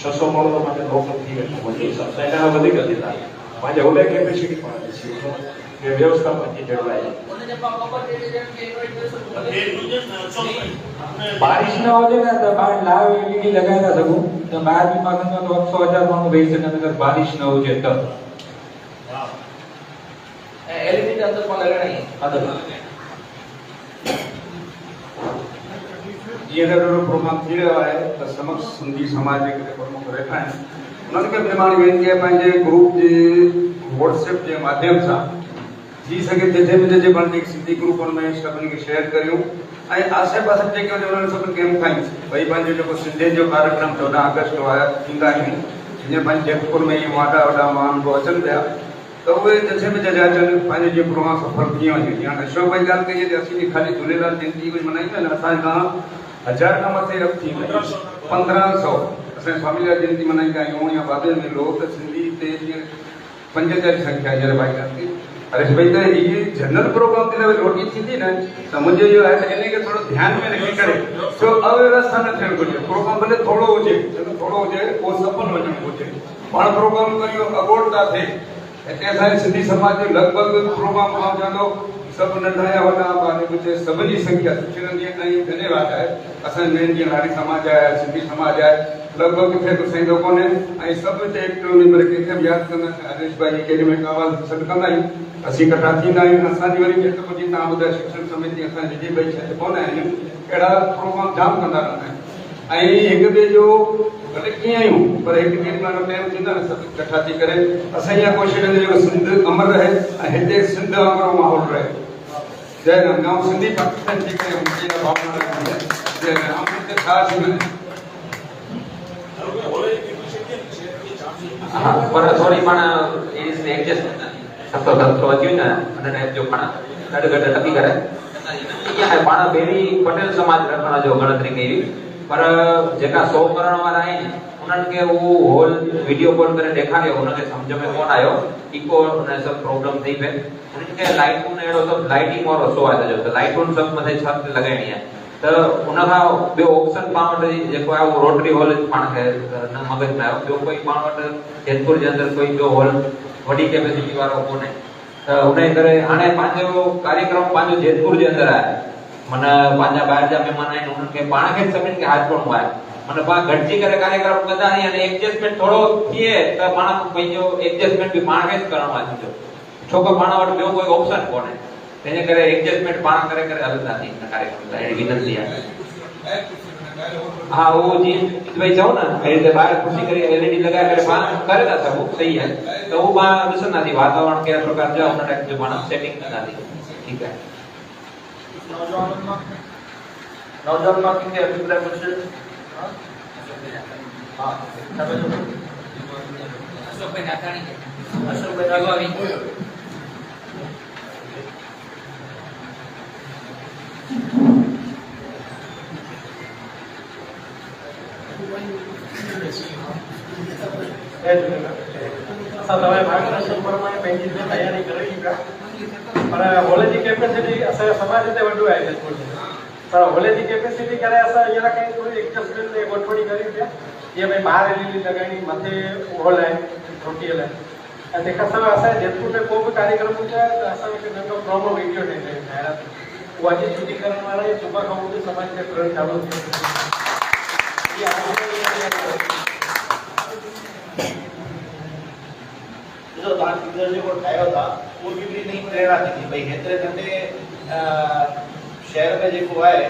600 माण्हू त पंहिंजे लोकल थी वेंदो मुंहिंजे हिसाब सां। हिन खां वधीक थींदा पंहिंजे होॾे कैपेसिटी पाण ॾिसी वठो कि व्यवस्था पंहिंजी जहिड़ो बारिश न हुजे न त ॿाहिरि लाइव एलईडी लॻाए था सघूं त ॿाहिरि बि मां सम्झां थो 100,000 माण्हू वेही सघनि अगरि बारिश न हुजे त। ऐं एलईडी जे अंदरि पाण लॻाइणी आहे। जीअं त प्रोग्राम थी रहियो आहे त समक्ष सिंधी समाज जे प्रमुख वेठा आहिनि उन्हनि खे बि मां वेनिती आहे पंहिंजे ग्रुप जे व्हाट्सएप जे माध्यम सां थी सघे जिथे बि जिथे बि सिंधी ग्रुपनि में सभिनी खे शेयर करियूं ऐं आसे पासे जेके उन्हनि सभिनी खे खाईं भई पंहिंजो जेको सिंधियुनि जो कार्यक्रम 14 अगस्त थींदा आहिनि जीअं पंहिंजे जयपुर में इहे वॾा वॾा माण्हू अचनि पिया त उहे जिथे बि जिथे अचनि पंहिंजो जीअं प्रोग्राम सफल थी वञे जीअं अशोक भाई ॻाल्हि कई आहे असीं ख़ाली झूलेलाल जयंती कुझु मल्हाईंदा आहिनि असांजे खां 1000 खां मथे थी वई 1500 असां स्वामीलाल जयंती मल्हाईंदा आहियूं या बाबे में लोग सिंधी हिते जीअं 5000 संख्या हींअर भाई ॻाल्हि कई हरेश भाई त इहे जनरल प्रोग्राम ते रोटी थींदी न त मुंहिंजो इहो आहे त इन खे थोरो ध्यान में रखी करे छो अव्यवस्था न थियणु घुरिजे प्रोग्राम भले थोरो हुजे उहो सफल वञणु घुरिजे पाण प्रोग्राम करियो अबोर्ड था थिए हिते असांजे सिंधी समाज जो लॻभॻि प्रोग्राम मां चवंदो सभु नंढा या वॾा ॿार कुझु सभिनी जी संख्या सुठी रहंदी आहे ऐं धन्यवाद आहे असांजे मेन जीअं नारी समाज आहे सिंधी समाज आहे लॻभॻि किथे बि सहंदो कोन्हे ऐं सभु हिते एक्टिव वञी करे कंहिंखे बि यादि कंदा हरेश भाई केॾी महिल आवाज़ सॾु कंदा आहियूं असीं इकठा थींदा आहियूं असांजी वरी जेको कुझु तव्हां ॿुधायो शिक्षण समिति असांजी जी भई शइ कोन आहिनि अहिड़ा प्रोग्राम जाम कंदा रहंदा आहिनि ऐं हिक ॿिए जो भले कीअं आहियूं पर हिकु केॾी महिल टाइम थींदो न सभु इकठा थी करे असां इहा कोशिशि कंदा जेको सिंध अमर रहे ऐं हिते सिंध वांगुरु माहौल रहे जय राम गांव सिंधी पाकिस्तान थी करे मुंहिंजी भावना रहंदी आहे जय राम हिते छा थींदो हाँ, पर थोड़ी पण इसने एडजस्ट सतो सतो अची न अने जो पण गड गड टकी करे ये है पाण बेरी पटेल समाज रखण जो गणतरी कई पर जेका 100 करण वाला आहिनि उन्हनि खे वो होल वीडियो कॉल करे ॾेखारियो उनखे सम्झ में कोन आयो इको ने सब प्रॉब्लम थी पे उन्हनि खे लाइटूं ने अहिड़ो सभु लाइटिंग वारो शो आहे जो लाइटूं सभु मथे छत ते लॻाइणी आहे त उनखां ॿियो ऑप्शन पाण वटि जेको आहे उहो रोटरी हॉल पाण खे न मगज में आयो ॿियो कोई पाण वटि जयपुर जे अंदरि कोई ॿियो हॉल वॾी कैपेसिटी वारो कोन्हे त उन करे हाणे पंहिंजो कार्यक्रम पंहिंजो जयपुर जे अंदरि आहे माना पंहिंजा ॿाहिरि जा महिमान आहिनि उन्हनि खे पाण खे सभिनि खे हाज़िर आहे माना पाण गॾिजी करे कार्यक्रम कंदा आहियूं अने एडजस्टमेंट थोरो थिए त पाण पंहिंजो एडजस्टमेंट बि पाण खे करणो आहे थींदो छो कि पाण वटि ॿियो कोई ऑप्शन कोन्हे तंहिंजे करे एडजस्टमेंट पाण करे करे हलंदासीं हिन कार्यक्रम लाइ अहिड़ी विनंती आहे हा उहो जीअं भई चओ न अहिड़ी રીતે ॿाहिरि खुशी करे एलईडी लॻाए करे पाण करे था सघूं सही आहे त उहो पाण ॾिसंदासीं वातावरण कहिड़ा प्रकार जा उन टाइप जो पाण सेटिंग कंदासीं ठीकु आहे नौजवान मां कंहिंखे अभिप्राय कुझु हा अशोक भाई नागाणी असां तव्हांजे मार्गदर्शन प्रमाणे पंहिंजी तयारी करे चुका पर हॉल जी कैपेसिटी असांजो समाज हिते वॾो आहे जयपुर में पर हॉल जी कैपेसिटी करे असां हींअर कंहिं थोरी एडजस्टमेंट में गोठवणी करी पिया जीअं भई ॿाहिरि एलईडी लॻाइणी मथे हॉल आहे रोटीअ लाइ ऐं तंहिंखां सवाइ असांजे जयपुर में को बि कार्यक्रम हुजे त असां हिकु नंढो प्रोमो वीडियो ॾींदा आहियूं ठाहिण उहा जी शूटिंग करण वारा सुबुह खां उहो समाज में प्रण चालू थी जो तव्हां टीचर जेको ठाहियो था उहो बि नई प्रेरणा थी भई हेतिरे नंढे शहर में जेको आहे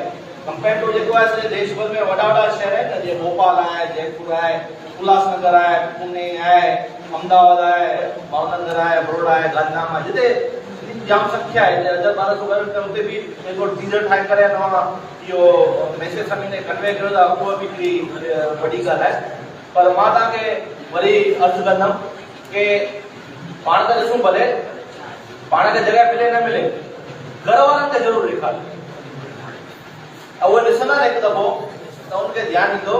कंपेयर टू जेको आहे सॼे देश भर में वॾा वॾा शहर आहिनि न जीअं भोपाल आहे जयपुर आहे उल्हासनगर आहे पुणे आहे अहमदाबाद आहे भावनगर आहे बड़ौदा आहे गांधीधाम आहे जिते जाम संख्या आहे 1000-1200 घर हुते बि जेको टीचर ठाहे करे तव्हां इहो मैसेज सभिनी कन्वे कयो था उहा बि हिकिड़ी वॾी ॻाल्हि आहे पर मां तव्हांखे वरी अर्ज़ु कंदुमि कि पाण त ॾिसूं भले पाण खे जॻह मिले न मिले घर वारनि खे ज़रूरु ॾेखारियो उहे ॾिसंदा न हिकु दफ़ो त उनखे ध्यानु ईंदो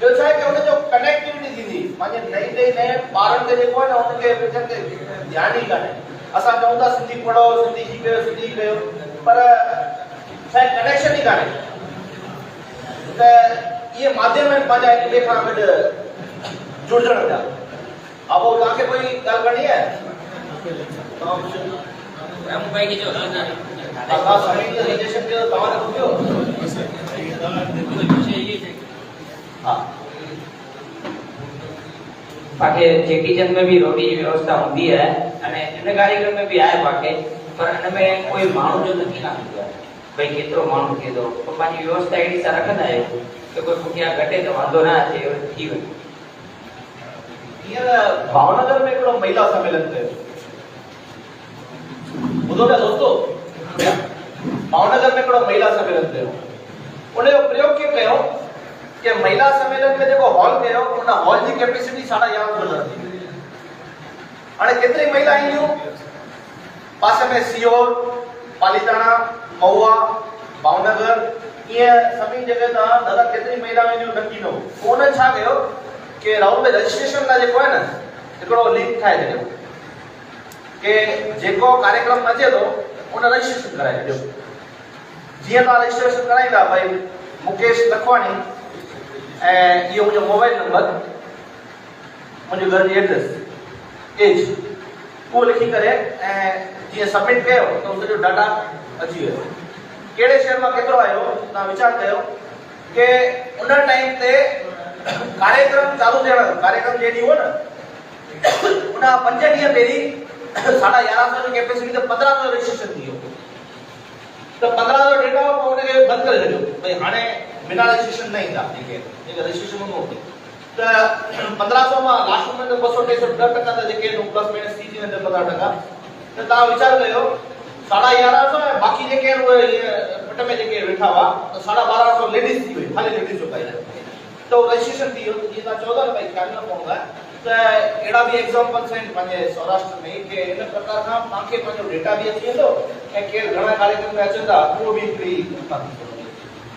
ॿियो छा आहे कि हुनजो कनेक्टिविटी थींदी पंहिंजे नए ॿारनि खे जेको आहे न हुनखे ध्यानु ई कान्हे असां चऊं था सिंधी पढ़ो सिंधी ही कयो पर छा आहे कनेक्शन ई कान्हे त इहे माध्यम आहिनि पंहिंजा हिक ॿिए खां गॾु जुड़जण जा अब वो तव्हांखे कोई ॻाल्हि करणी आहे तव्हां समिति रजिस्ट्रेशन कयो तव्हां न ॿुधियो हा बाक़ी चेटीचंद में भी रोटी की व्यवस्था होती है अने इन कार्यक्रम में भी आए बाक़ी पर इन में कोई माण्हू जो नक्की न थींदो आहे भई केतिरो माण्हू थिए थो पोइ पंहिंजी व्यवस्था अहिड़ी सां रखंदा आहियूं कि कोई पुठियां घटे त वांधो न अचे थी वञे हींअर भावनगर में हिकिड़ो महिला सम्मेलन कयो। ॿुधो पिया दोस्तो, भावनगर में हिकिड़ो महिला सम्मेलन कयो। उनजो प्रयोग कीअं कयो कि महिला सम्मेलन में जेको हॉल कयो उन हॉल जी कैपेसिटी 11.5 थी। हाणे केतिरी महिला ईंदियूं? पासे में सीहोर, पालीताणा, महुआ, भावनगर, ईअं सभी जगह तां दादा केतिरी महिलाऊं ईंदियूं नक्की न हो। उन्हनि छा कयो कि राउंड में रजिस्ट्रेशन लाइ जेको आहे न हिकिड़ो लिंक ठाहे छॾियो कि जेको कार्यक्रम अचे थो उन रजिस्ट्रेशन कराए छॾियो। जीअं तव्हां रजिस्ट्रेशन कराईंदा भाई मुकेश लखवाणी ऐं इहो मुंहिंजो मोबाइल नंबर, मुंहिंजे घर जी एड्रेस, एज, उहो लिखी करे ऐं जीअं सबमिट कयो त उनजो डाटा अची वियो। कहिड़े शहर मां केतिरो आयो तव्हां वीचार कयो कि उन टाइम ते कार्यक्रम चालू थियण, कार्यक्रम जे ॾींहुं हो न उन 5 ॾींहं पहिरीं 11.5 जो कैपेसिटी ते 1500 रजिस्ट्रेशन थी वियो। त 1500 डेटा पोइ उनखे बंदि करे छॾियो भई हाणे बिना रजिस्ट्रेशन न ईंदा जेके रजिस्ट्रेशन हूंदो त 1500 मां लास्ट में 263 त जेके प्लस माइनस थी वेंदा 15% त तव्हां वीचार कयो 1150 ऐं बाक़ी जेके उहे पट में जेके वेठा हुआ त 1250 लेडीज थी वई, खाली लेडीज जो पाई तो रजिस्ट्रेशन थी वियो। जीअं तव्हां चओ था न भई ख्याल न पवंदो आहे त अहिड़ा बि एग्जाम्पल्स आहिनि पंहिंजे सौराष्ट्र में कि इन प्रकार खां तव्हांखे पंहिंजो डेटा बि अची वेंदो ऐं केरु घणा कार्यक्रम में अचनि था उहो बि हिकिड़ी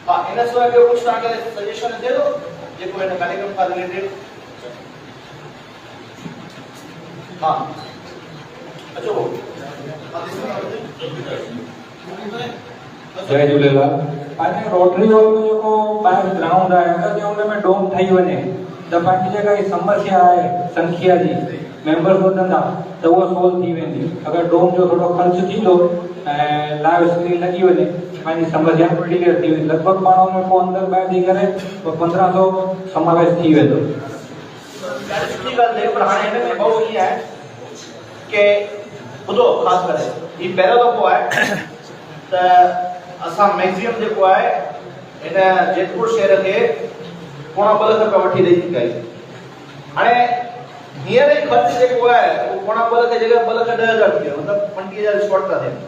हा। इन सवाइ ॿियो कुझु तव्हांखे सजेशन अचे थो जेको हिन कार्यक्रम खां रिलेटेड? हा अचो जय झूलेलाल। पंहिंजे रोटरी हॉल में जेको ॿाहिरि ग्राउंड आहे अगरि जे हुन में डोम ठही वञे त पंहिंजी जेका ही समस्या आहे संख्या जी मेंबर्स वधंदा त उहा सोल्व थी वेंदी। अगरि डोम जो थोरो ख़र्च थींदो ऐं लाइव स्क्रीन लॻी वञे पंहिंजी समस्या क्लियर थी वेंदी। लॻभॻि माण्हू में पोइ अंदरि ॿाहिरि थी करे 1500 समावेश थी वेंदो। सुठी ॻाल्हि आहे पर हाणे हिन में भाऊ ईअं आहे कि ॿुधो ख़ासि करे हीउ पहिरियों दफ़ो आहे त असां मैक्सिमम जेको आहे हिन जेतपुर शहर खे 2.5 लख रुपया वठी ॾेई चुका आहियूं। हाणे हींअर ई ख़र्च जेको आहे उहो 2.5 लख जी जॻह 2,10,000 थी वियो, मतिलबु 25,000 शॉर्ट था थियनि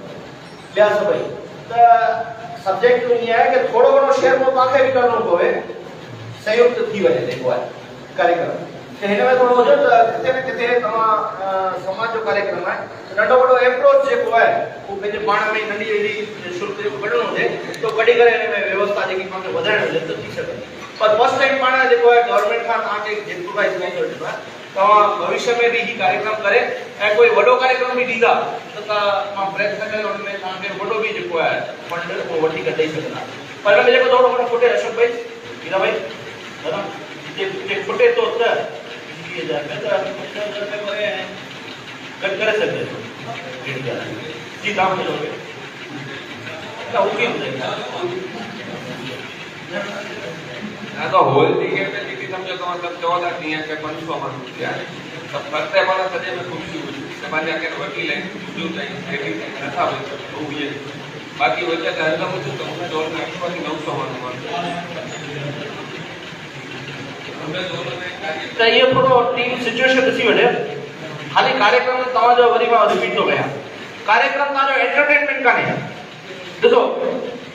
ॿिया सभई। त सब्जेक्ट ईअं आहे कि थोरो घणो शेयर में तव्हांखे बि करिणो पवे, संयुक्त थी वञे जेको आहे कार्यक्रम। त हिन में थोरो हुजे त किथे न किथे तव्हां समाज जो कार्यक्रम आहे नंढो वॾो एप्रोच जेको आहे उहो पंहिंजे पाण में नंढी अहिड़ी शुल्क जेको कढणो हुजे तो कढी करे हिन में व्यवस्था जेकी तव्हांखे वधाइण हुजे त थी सघे। पर फर्स्ट टाइम पाण जेको आहे गवर्नमेंट खां तव्हांखे जेको आहे ॾिनो आहे तव्हां भविष्य में बि ही कार्यक्रम करे ऐं कोई वॾो कार्यक्रम बि ॾींदा त मां प्रयत्न करे हुन में तव्हांखे वॾो बि जेको आहे फंड उहो वठी करे ॾेई सघंदा। पर हिन में जेको थोरो घणो फुटे अशोक भाई हीरा भाई दादा जे फुटे थो त घटि करे सघे थो जी तव्हां ॿुधायो तो होल जी कैपेसिटी समझो तो मतलब 14 ॾींहं के 500 माण्हू थिया त फर्स्ट पाण सॼे में ख़ुशी हुई त पंहिंजा केरु वकील आहिनि हुजूं ताईं लेडीज़ आहिनि नथा वञनि उहे बाक़ी वजह त हल हुजूं त हुन दौर में 900 माण्हू त इहो थोरो टीम सिचुएशन ॾिसी वठे। हाली कार्यक्रम तव्हांजो वरी मां रिपीट थो कयां, कार्यक्रम तव्हांजो एंटरटेनमेंट कान्हे। ॾिसो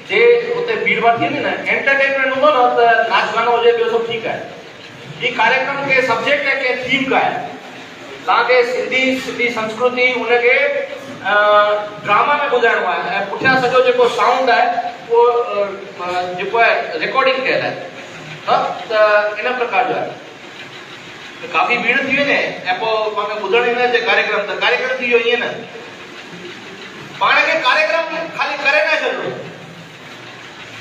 जे उते भीड़ भाड़ थींदी न एंटरटेनमेंट हूंदो न त नाच गानो हुजे ॿियो सभु ठीकु आहे। ही कार्यक्रम के सब्जेक्ट है के थीम का है तव्हांखे सिंधी संस्कृति उनखे ड्रामा में ॿुधाइणो आहे ऐं पुठियां सॼो जेको साउंड आहे उहो जेको आहे रिकॉर्डिंग कयल आहे त इन प्रकार जो आहे। काफ़ी भीड़ थी वञे ऐं पोइ तव्हांखे ॿुधण ईंदा अचे कार्यक्रम त कार्यक्रम थी वियो ईअं न। पाण खे कार्यक्रम खाली करे न छॾियो,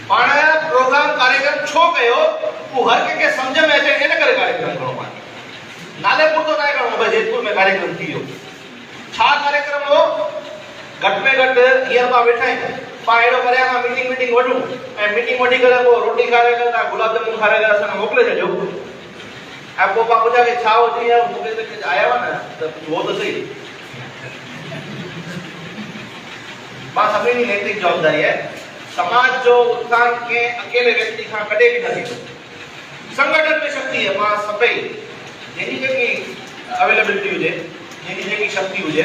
पाण प्रोग्राम कार्यक्रम छो कयो उहो हर कंहिंखे सम्झ में अचे इन करे कार्यक्रम करणो पाण नाले पुरतो न करणो भई जेतपुर में कार्यक्रम थी वियो। छा कार्यक्रम हो घटि में घटि हींअर मां वेठा आहियूं पाण अहिड़ो परियां खां मीटिंग वठूं ऐं मीटिंग वठी करे पोइ रोटी खाराए करे तव्हां गुलाब जामुन खाराए करे असांखे मोकिले छॾियो ऐं पोइ मां पुछां की छा हो चई मूंखे त आया हुआ न त उहो त सही। मां सभिनी जी नैतिक जवाबदारी आहे। समाज जो उत्थान के अकेले व्यक्ति खां कॾहिं बि न थींदो, संगठन में शक्ति है। मां सभई जंहिंजी जेकी अवेलेबिलिटी हुजे, जेकी शक्ति हुजे,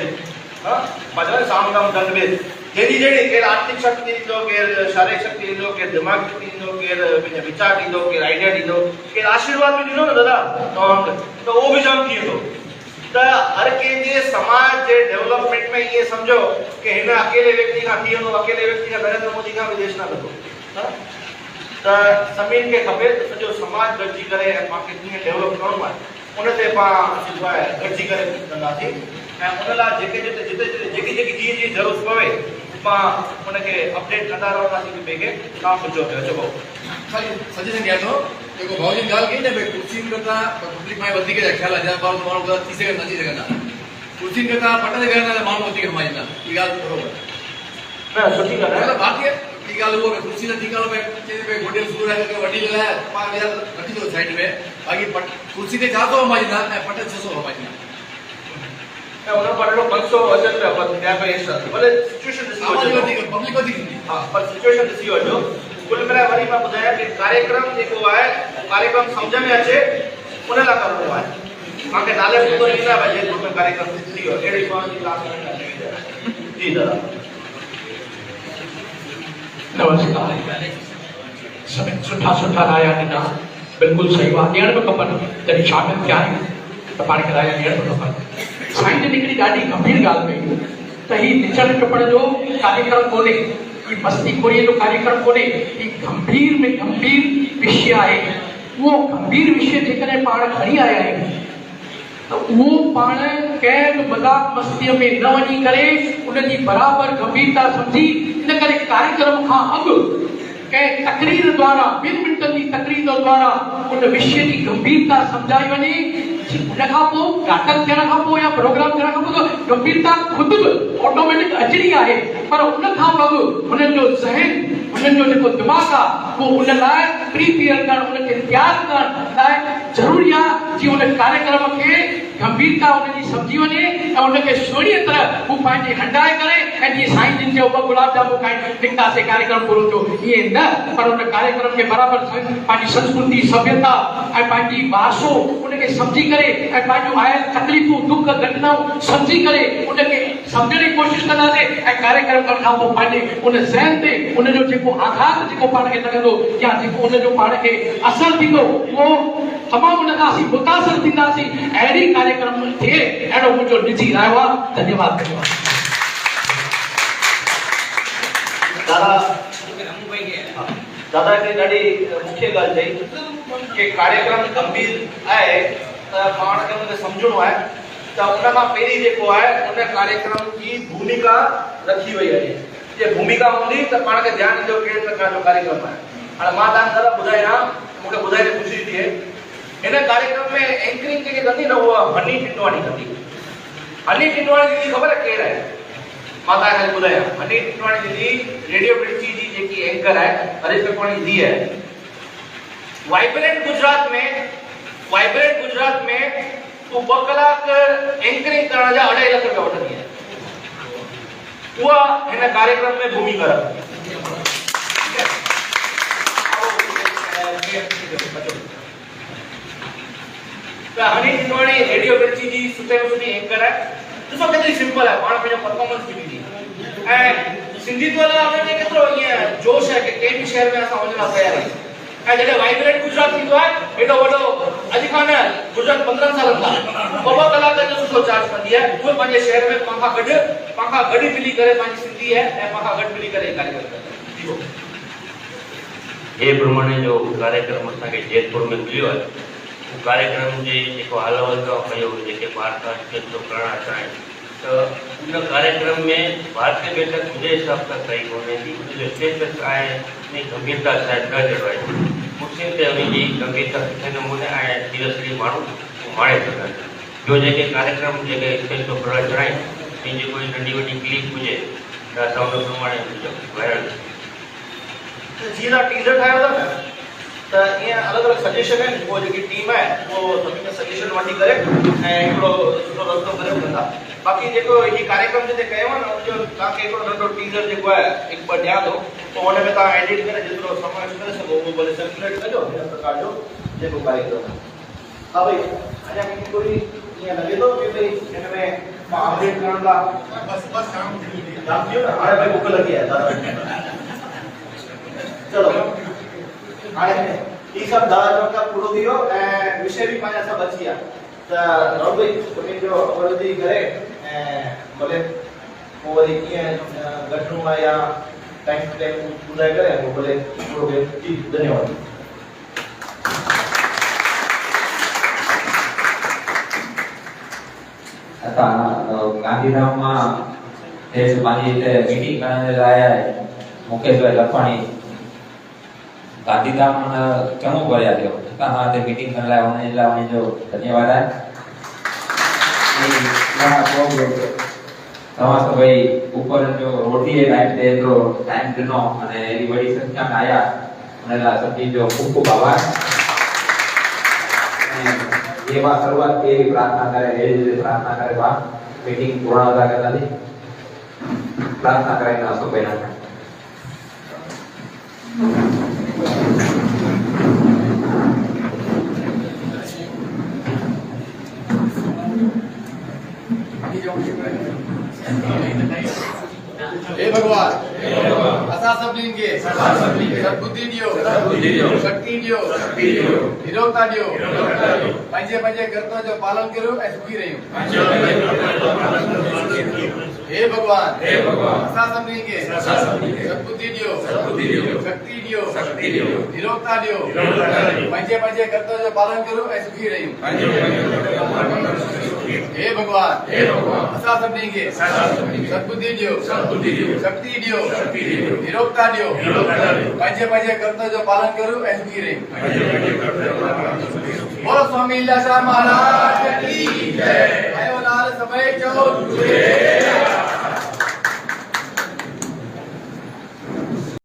हाँ मतलब साम दाम दंड भेद जेडी केर आर्थिक शक्ति दींदो, केर शारीरिक शक्ति दींदो, केर दिमाग शक्ति दींदो, केर विचार दींदो, केर आइडिया दींदो, केर आशीर्वाद भी दींदो न दादा तो वो भी जाम थी तो हर के समाज के डेवलपमेंट में ये समझो कि हिन अकेले व्यक्ति का थी अकेले व्यक्ति का नरेंद्र मोदी का विदेश ना लॻो त सभिनि खे खपे त सॼो समाज गॾिजी करे ऐं पाण कीअं डेवलप करणो आहे उन ते पाण जेको आहे गॾिजी करे कंदासीं ऐं उन लाइ जेकी जीअं ज़रूरत पवे पाण उनखे अपडेट कंदा रहंदासीं कि ॿिए खे तव्हां पुछो पियो चओ सजेशन ॾियां थो जेको भाऊ जी ॻाल्हि कई न भई कुर्सियुनि खां पब्लिक में वधीक ख़्याल आहे माण्हू माण्हू थी सघनि नथी सघंदा कुर्सियुनि खां पट ते वेहंदा त माण्हू वधीक कमाईंदा इहा ॻाल्हि बरोबर न सुठी ॻाल्हि आहे बाक़ी ॿी ॻाल्हि उहो कुर्सी नथी करणु भई गोॾे सूर आहे वॾी ॻाल्हि आहे पाण रखी थो साइड में बाक़ी कुर्सी ते 400 कमाईंदा ऐं पट 600 कमाईंदा उन पर 500 अचनि पिया पर ॿिया कोई एक्स्ट्रा भले सिचुएशन ॾिसी वठो पब्लिक वधीक ईंदी हा पर सिचुएशन ॾिसी वठो कुल मिलाए वरी मां ॿुधायां कि कार्यक्रम जेको आहे कार्यक्रम सम्झ में अचे उन लाइ करणो आहे मूंखे नाले पतो ईंदा भई जयपुर में कार्यक्रम थी वियो अहिड़ी माण्हुनि जी क्लास में जी दादा नमस्कार सभिनि सुठा राया ॾिना बिल्कुलु सही आहे ॾियण बि खपनि जॾहिं शामिल थिया आहियूं त पाण खे राया ॾियण बि खपनि साईं जन हिकिड़ी ॾाढी गंभीर ॻाल्हि कई त हीउ निचण टिपण जो कार्यक्रम कोन्हे ही मस्ती खोरीअ जो कार्यक्रम कोन्हे ही गंभीर में गंभीर विषय आहे उहो गंभीर विषय जेकॾहिं पाण खणी आया आहियूं त उहो पाण कंहिं बि मज़ाक मस्तीअ में न वञी करे उनजी बराबरि गंभीरता सम्झी इन करे कार्यक्रम खां अॻु कंहिं तकरीर द्वारा 2 मिंटनि जी तकरीर द्वारा उन विषय जी गंभीरता सम्झाई वञे उन खां पोइ नाटक थियण खां पोइ या प्रोग्राम थियण खां पोइ गंभीरता खुदि बि ऑटोमेटिक अचणी आहे पर उन खां अॻु हुननि जो ज़हन हुननि जो जेको दिमाग़ आहे उहो उन लाइ प्रीपेयर करणु उनखे तयारु करण लाइ ज़रूरी आहे जीअं उन कार्यक्रम खे गंभीरता उनजी सम्झी वञे ऐं उनखे सुहिणी तरह हू पंहिंजे हंडाए करे ऐं जीअं साईं जिन जो 2 गुलाब जामुन खाई निकितासीं कार्यक्रम पूरो थियो ईअं न पर उन कार्यक्रम खे बराबरि पंहिंजी संस्कृति सभ्यता ऐं पंहिंजी वारसो उनखे सम्झी करे ऐं पंहिंजूं आयल तकलीफ़ूं दुख घटनाऊं सम्झी करे उनखे सम्झण जी कोशिशि कंदासीं ऐं कार्यक्रम करण खां पोइ पंहिंजे उन ज़हन ते उनजो जेको आघात जेको पाण खे लॻंदो या जेको उनजो पाण खे असरु थींदो उहो तमामु उन खां असीं मुतासिर थींदासीं अहिड़ी कार्यक्रम थिए अहिड़ो मुंहिंजो निजी रायो आहे धन्यवाद दादा हिकिड़ी ॾाढी मुख्य ॻाल्हि चई कि कार्यक्रम गंभीर आहे त पाण खे उनखे सम्झणो आहे त उन खां पहिरीं जेको आहे उन कार्यक्रम जी भूमिका रखी वई आहे जे भूमिका हूंदी त पाण खे ध्यानु ॾींदो कहिड़े प्रकार जो कार्यक्रम आहे हाणे मां तव्हांखे दादा ॿुधायां मूंखे ॿुधाए ख़ुशी थिए हिन कार्यक्रम में एंकरिंग जेकी कंदी न उहा हनी टिटवाणी कंदी हनी टिटवाणी दीदी ख़बर आहे केरु आहे मां तव्हांखे ॿुधायां हनी टिटवाणी दीदी रेडियो मिर्ची जी जेकी एंकर आहे हरीश टिटवाणी जी है वाइब्रेंट गुजरात में वो 2 कलाक एंकरिंग करण जा 2.5 लाख रुपया वठंदी आहे उहा हिन कार्यक्रम में भूमिका रखंदी त हनी टिटवाणी रेडियो मिर्ची जी सुठे में सुठी एंकर आहे ॾिसो केतिरी सिंपल आहे पाण पंहिंजो परफॉर्मेंस बि ॾींदी ऐं सिंधित्व लाइ हुनखे केतिरो ईअं जोश आहे कि कंहिं बि शहर में असां वञण लाइ तयार आहियूं ऐं जॾहिं वाइब्रेंट गुजरात थींदो आहे एॾो वॾो अॼु खां न गुजरात 15 सालनि खां 2 कलाक जो सुठो चार्ज कंदी आहे उहे पंहिंजे शहर में पाण खां गॾु मिली करे पंहिंजी सिंधी आहे ऐं पाण खां गॾु मिली करे कार्यक्रम कंदा ये प्रमाणे जो कार्यक्रम असांखे जयपुर में मिलियो आहे कार्यक्रम जे जेको हलवंदो कयो जेके भारत केतिरो करणु चाहिनि त उन कार्यक्रम में भारतीय बैठक मुंहिंजे हिसाब सां सही कोन्हे थी उनजो स्टेटस आहे उनजी गंभीरता शायदि न जड़वाई कुर्सियुनि ते उनजी गंभीरता सुठे नमूने ऐं सीरियसली माण्हू माणे सघनि ॿियो जेके कार्यक्रम जेके स्टेज ते प्रोग्राम चढ़ाइनि पंहिंजी कोई नंढी वॾी क्लिप हुजे त असां उन प्रमाणे वायरल जीअं तव्हां टीज़र ठाहियो था न त ईअं अलॻि अलॻि सजेशन आहिनि उहो जेकी टीम आहे उहो सभिनी खे सजेशन वठी करे ऐं हिकिड़ो सुठो रस्तो करे कंदा बाक़ी जेको हीउ कार्यक्रम जिते कयो आहे न उनजो तव्हांखे हिकिड़ो नंढो टीज़र जेको आहे 1-2 ॾियां थो पोइ हुन में तव्हां एडिट करे जेतिरो समावेश करे सघो उहो भले सर्कुलेट कजो हिन प्रकार जो जेको कार्यक्रम आहे हा भई अञा कोई ईअं लॻे थो कि भई हिन में मां अपडेट करण लाइ बस बस काम जाम थियो न हाणे भई बुख लॻी आहे दादा चलो हाणे ई सभु दादा चवण खां पूरो थी वियो ऐं विषय बि पंहिंजा सभु अची विया त राहुल भाई उन्हनि जो अवरोधी करे ऐं भले पोइ वरी कीअं घटिणो आहे या टाइम टू टाइम ॿुधाए करे पोइ भले पूरो कयो जी धन्यवाद आता गांधीधामમાં જે મારી રીતે મીટિંગ કરને આયા है મુકેશભાઈ લખવાણી गांधीधाम चङो भरिया थियो हितां खां ते मीटिंग करण लाइ उन्हनि जो धन्यवाद आहे तव्हां सभई ऊपर जो रोटी जे टाइम ते एतिरो टाइम ॾिनो अने एॾी वॾी संख्या में आया उन लाइ सभिनी जो ख़ूब ख़ूब आभार ये बात शुरुआत की प्रार्थना करे प्रार्थना करे बा मीटिंग पूर्ण होता करता थी प्रार्थना करें ना सो पहला हे भगवान असा सभिनीनि खे सद्बुद्धि ॾियो शक्ति ॾियो निरोगता ॾियो पंहिंजे पंहिंजे कर्तव्य जो पालन करो ऐं सुखी रहियूं हे भगवान असा सभिनीनि खे सद्बुद्धि ॾियो शक्ति ॾियो निरोगता ॾियो पंहिंजे पंहिंजे कर्तव्य जो पालन करो ऐं सुखी रहियूं हे भगवान असा सभिनी खे सद्बुद्धि ॾियो शक्ति ॾियो निरोगता ॾियो पंहिंजे पंहिंजे कर्तव्य जो पालन करो ऐं सुखी रहियूं बोलो स्वामी लीलाशाह महाराज